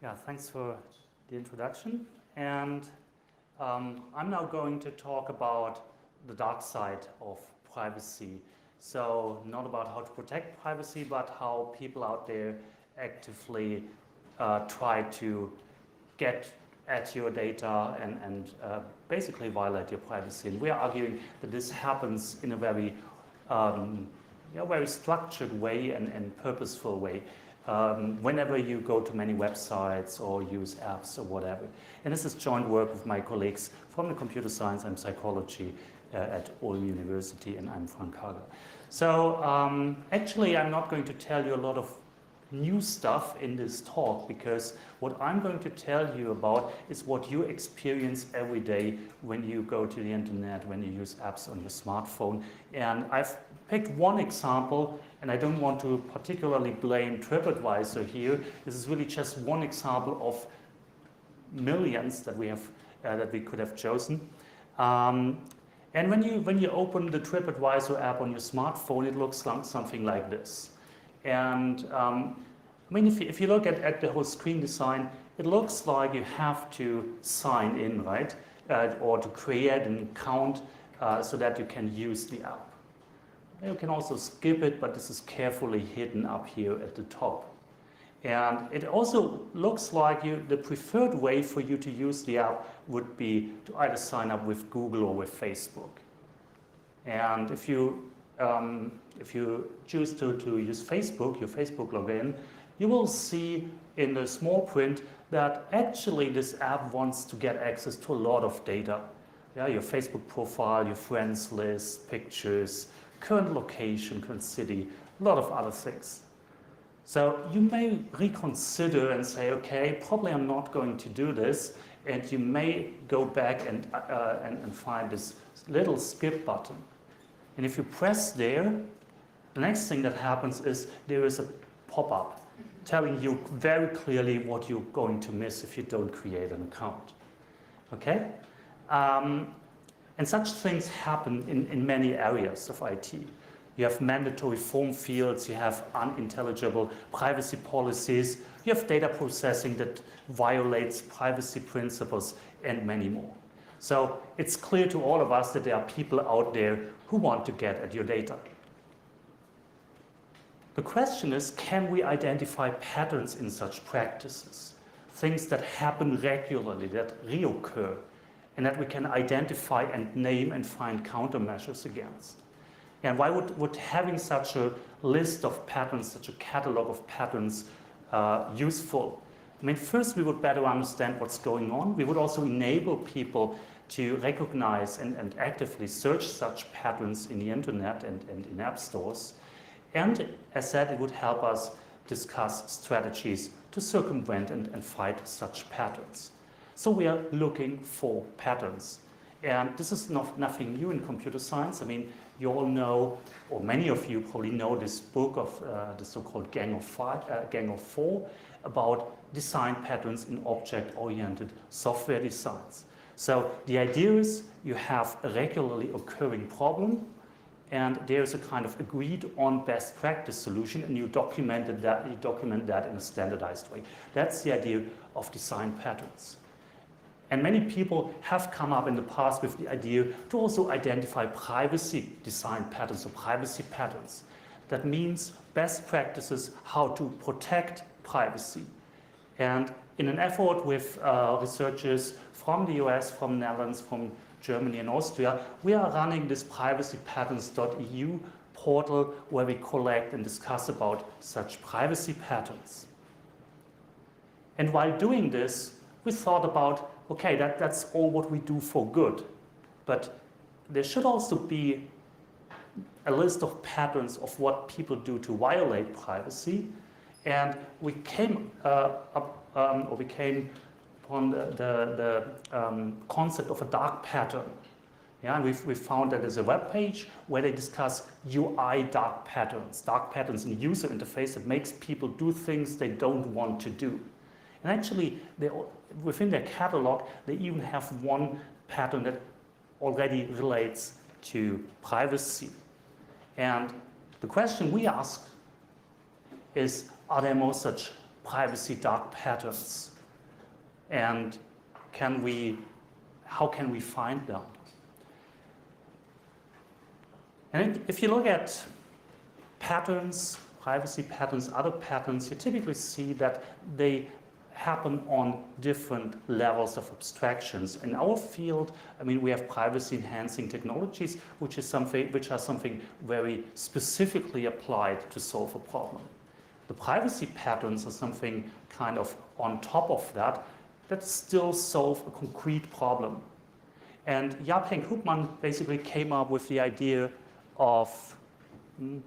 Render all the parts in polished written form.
Yeah, thanks for the introduction. And I'm now going to talk about the dark side of privacy. So not about how to protect privacy, but how people out there actively try to get at your data and basically violate your privacy. And we are arguing that this happens in a very structured way and purposeful way. Whenever you go to many websites or use apps or whatever. And this is joint work with my colleagues from the computer science and psychology at Ulm University, and I'm from Kargl. So actually, I'm not going to tell you a lot of new stuff in this talk, because what I'm going to tell you about is what you experience every day when you go to the internet, when you use apps on your smartphone. And I've picked one example, and I don't want to particularly blame TripAdvisor here. This is really just one example of millions that we have that we could have chosen. And when you open the TripAdvisor app on your smartphone, it looks like something like this. And I mean, if you look at the whole screen design, it looks like you have to sign in, right? Or to create an account so that you can use the app. You can also skip it, but this is carefully hidden up here at the top. And it also looks like the preferred way for you to use the app would be to either sign up with Google or with Facebook. And if you choose to use Facebook, your Facebook login, you will see in the small print that actually this app wants to get access to a lot of data. Yeah, your Facebook profile, your friends list, pictures, current location, current city, a lot of other things. So you may reconsider and say, okay, probably I'm not going to do this, and you may go back and find this little skip button. And if you press there, the next thing that happens is there is a pop-up telling you very clearly what you're going to miss if you don't create an account. Okay? And such things happen in many areas of IT. You have mandatory form fields, you have unintelligible privacy policies, you have data processing that violates privacy principles, and many more. So it's clear to all of us that there are people out there who want to get at your data. The question is, can we identify patterns in such practices? Things that happen regularly, that reoccur, and that we can identify and name and find countermeasures against. And why would having such a list of patterns, such a catalog of patterns, useful? I mean, first we would better understand what's going on. We would also enable people to recognize and actively search such patterns in the internet and in app stores. And as said, it would help us discuss strategies to circumvent and fight such patterns. So we are looking for patterns. And this is nothing new in computer science. I mean, you all know, or many of you probably know this book of the so-called Gang of Four about design patterns in object-oriented software designs. So the idea is you have a regularly occurring problem, and there's a kind of agreed on best practice solution, and you document that in a standardized way. That's the idea of design patterns. And many people have come up in the past with the idea to also identify privacy design patterns or privacy patterns. That means best practices how to protect privacy. And in an effort with researchers from the US, from Netherlands, from Germany and Austria, we are running this privacypatterns.eu portal where we collect and discuss about such privacy patterns. And while doing this, we thought about, okay, that's all what we do for good. But there should also be a list of patterns of what people do to violate privacy. And we came upon the concept of a dark pattern. Yeah, and we found that there's a web page where they discuss UI dark patterns in the user interface that makes people do things they don't want to do. And actually, within their catalog, they even have one pattern that already relates to privacy. And the question we ask is, are there more such privacy dark patterns? and how can we find them? And if you look at patterns, privacy patterns, other patterns, you typically see that they happen on different levels of abstractions. In our field, I mean, we have privacy-enhancing technologies, which are something very specifically applied to solve a problem. The privacy patterns are something kind of on top of that still solve a concrete problem. And Jaap Henk Hoopman basically came up with the idea of, I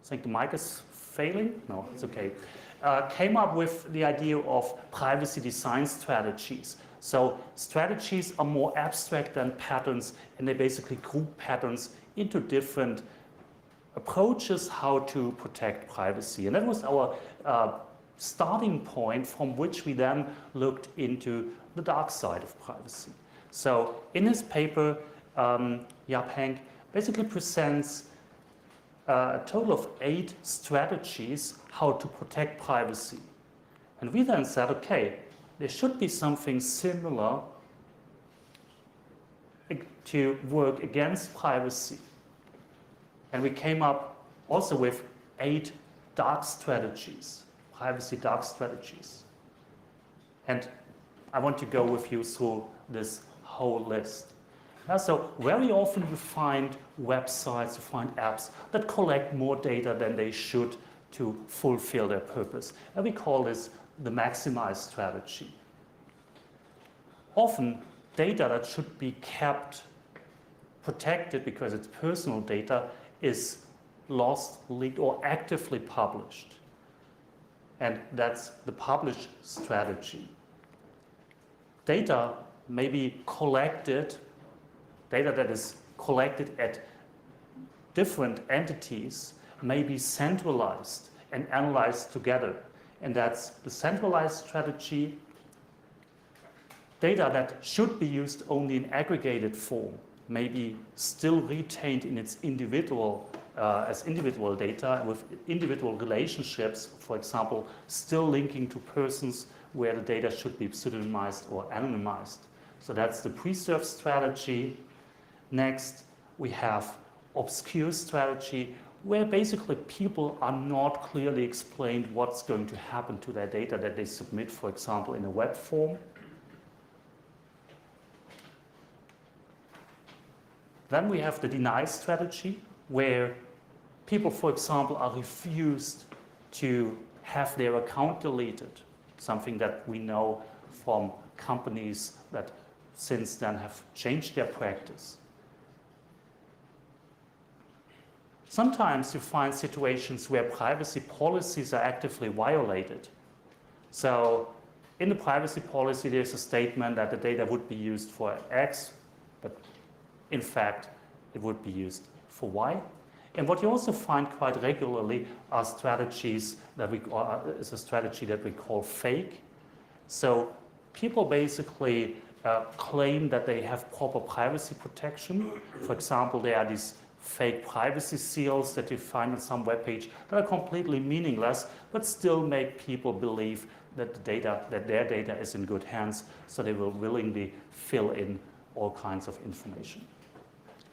think the mic is failing? No, it's okay. Came up with the idea of privacy design strategies. So strategies are more abstract than patterns, and they basically group patterns into different approaches how to protect privacy. And that was our starting point from which we then looked into the dark side of privacy. So in his paper, Jaap Henk basically presents a total of 8 strategies how to protect privacy. And we then said, okay, there should be something similar to work against privacy. And we came up also with 8 dark strategies, privacy dark strategies. And I want to go with you through this whole list. So very often you find websites, you find apps that collect more data than they should to fulfill their purpose. And we call this the maximize strategy. Often data that should be kept protected because it's personal data is lost, leaked, or actively published. And that's the publish strategy. Data may be collected, data that is collected at different entities may be centralized and analyzed together. And that's the centralized strategy. Data that should be used only in aggregated form may be still retained in its individual, as individual data with individual relationships, for example, still linking to persons where the data should be pseudonymized or anonymized. So that's the preserve strategy. Next, we have obscure strategy, where basically people are not clearly explained what's going to happen to their data that they submit, for example, in a web form. Then we have the deny strategy, where people, for example, are refused to have their account deleted, something that we know from companies that since then have changed their practice. Sometimes you find situations where privacy policies are actively violated. So in the privacy policy, there's a statement that the data would be used for X, but in fact, it would be used for Y. And what you also find quite regularly are strategies that is a strategy that we call fake. So people basically claim that they have proper privacy protection. For example, there are these fake privacy seals that you find on some web page that are completely meaningless, but still make people believe that their data is in good hands, so they will willingly fill in all kinds of information.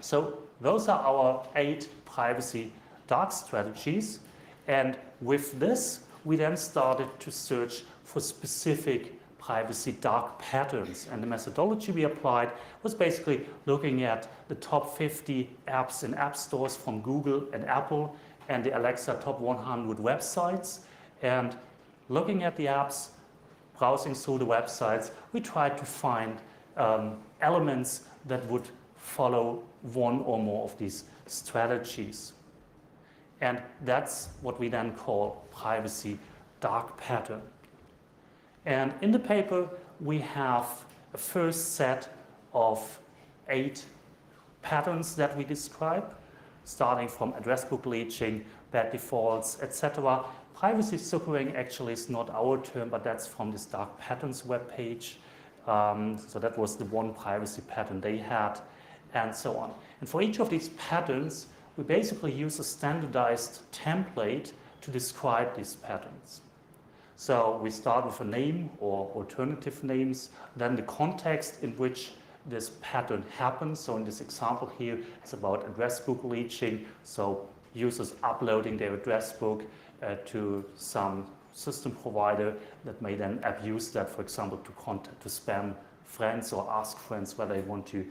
So those are our 8 privacy dark strategies. And with this, we then started to search for specific privacy dark patterns. And the methodology we applied was basically looking at the top 50 apps in app stores from Google and Apple and the Alexa top 100 websites. And looking at the apps, browsing through the websites, we tried to find elements that would follow one or more of these strategies. And that's what we then call privacy dark pattern. And in the paper, we have a first set of 8 patterns that we describe, starting from address book leeching, bad defaults, etc. Privacy suckering actually is not our term, but that's from this dark patterns webpage. So that was the one privacy pattern they had, and so on. And for each of these patterns, we basically use a standardized template to describe these patterns. So we start with a name or alternative names, then the context in which this pattern happens. So in this example here, it's about address book leaching. So users uploading their address book to some system provider that may then abuse that, for example, to spam friends or ask friends whether they want to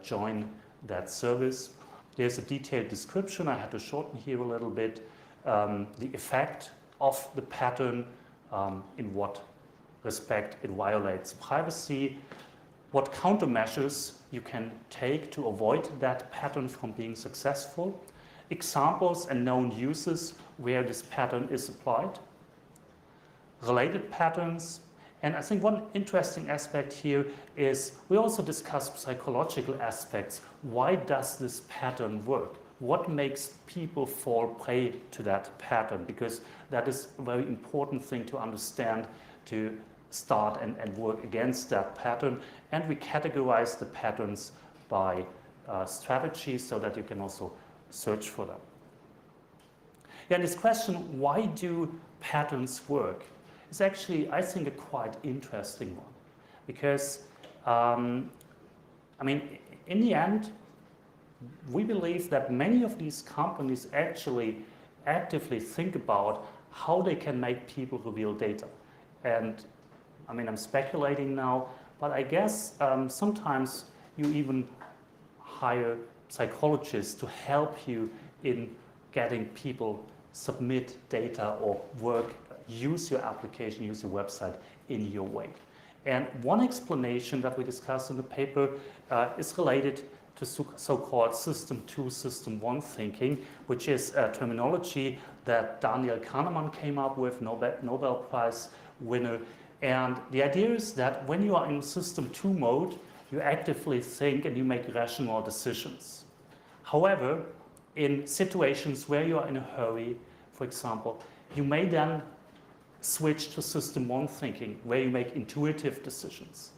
join that service. There's a detailed description. I had to shorten here a little bit. The effect of the pattern, in what respect it violates privacy, what countermeasures you can take to avoid that pattern from being successful, examples and known uses where this pattern is applied, related patterns, and I think one interesting aspect here is we also discuss psychological aspects. Why does this pattern work? What makes people fall prey to that pattern? Because that is a very important thing to understand to start and work against that pattern. And we categorize the patterns by strategies so that you can also search for them. Yeah, and this question, why do patterns work, is actually, I think, a quite interesting one. Because, I mean, in the end, we believe that many of these companies actually actively think about how they can make people reveal data. And I mean, I'm speculating now, but I guess sometimes you even hire psychologists to help you in getting people submit data or work, use your application, use your website in your way. And one explanation that we discussed in the paper is related to so-called System 2, System 1 thinking, which is a terminology that Daniel Kahneman came up with, Nobel Prize winner. And the idea is that when you are in System 2 mode, you actively think and you make rational decisions. However, in situations where you are in a hurry, for example, you may then switch to System 1 thinking, where you make intuitive decisions.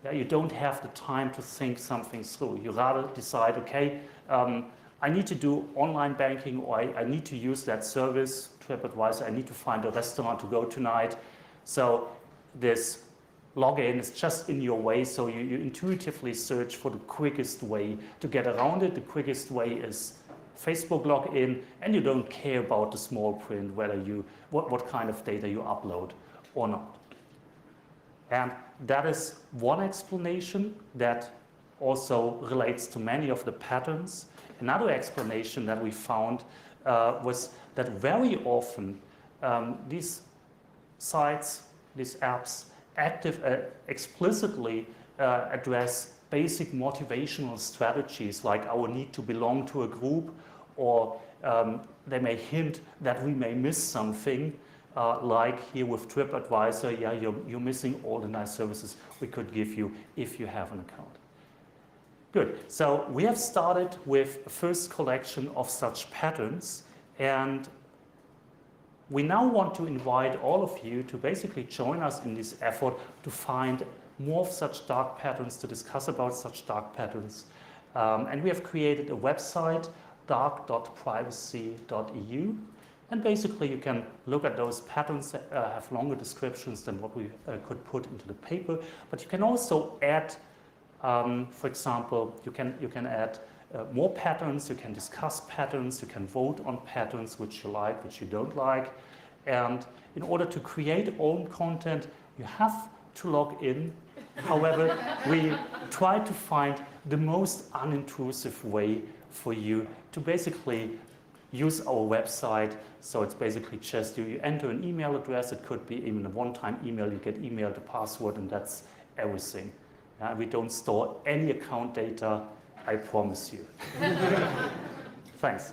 Yeah, you don't have the time to think something through. You rather decide, okay, I need to do online banking, or I need to use that service, TripAdvisor, I need to find a restaurant to go tonight. So this login is just in your way, so you intuitively search for the quickest way to get around it. The quickest way is Facebook login, and you don't care about the small print, whether what kind of data you upload or not. And that is one explanation that also relates to many of the patterns. Another explanation that we found was that very often these sites, these apps, explicitly address basic motivational strategies like our need to belong to a group, or they may hint that we may miss something. Like here with TripAdvisor, yeah, you're missing all the nice services we could give you if you have an account. Good. So we have started with a first collection of such patterns, and we now want to invite all of you to basically join us in this effort to find more of such dark patterns, to discuss about such dark patterns. And we have created a website, dark.privacy.eu. And basically you can look at those patterns that have longer descriptions than what we could put into the paper. But you can also add, for example, you can add more patterns, you can discuss patterns, you can vote on patterns which you like, which you don't like. And in order to create own content, you have to log in. However, we try to find the most unintrusive way for you to basically use our website. So it's basically just you enter an email address. It could be even a one-time email. You get emailed a password, and that's everything. We don't store any account data, I promise you. Thanks.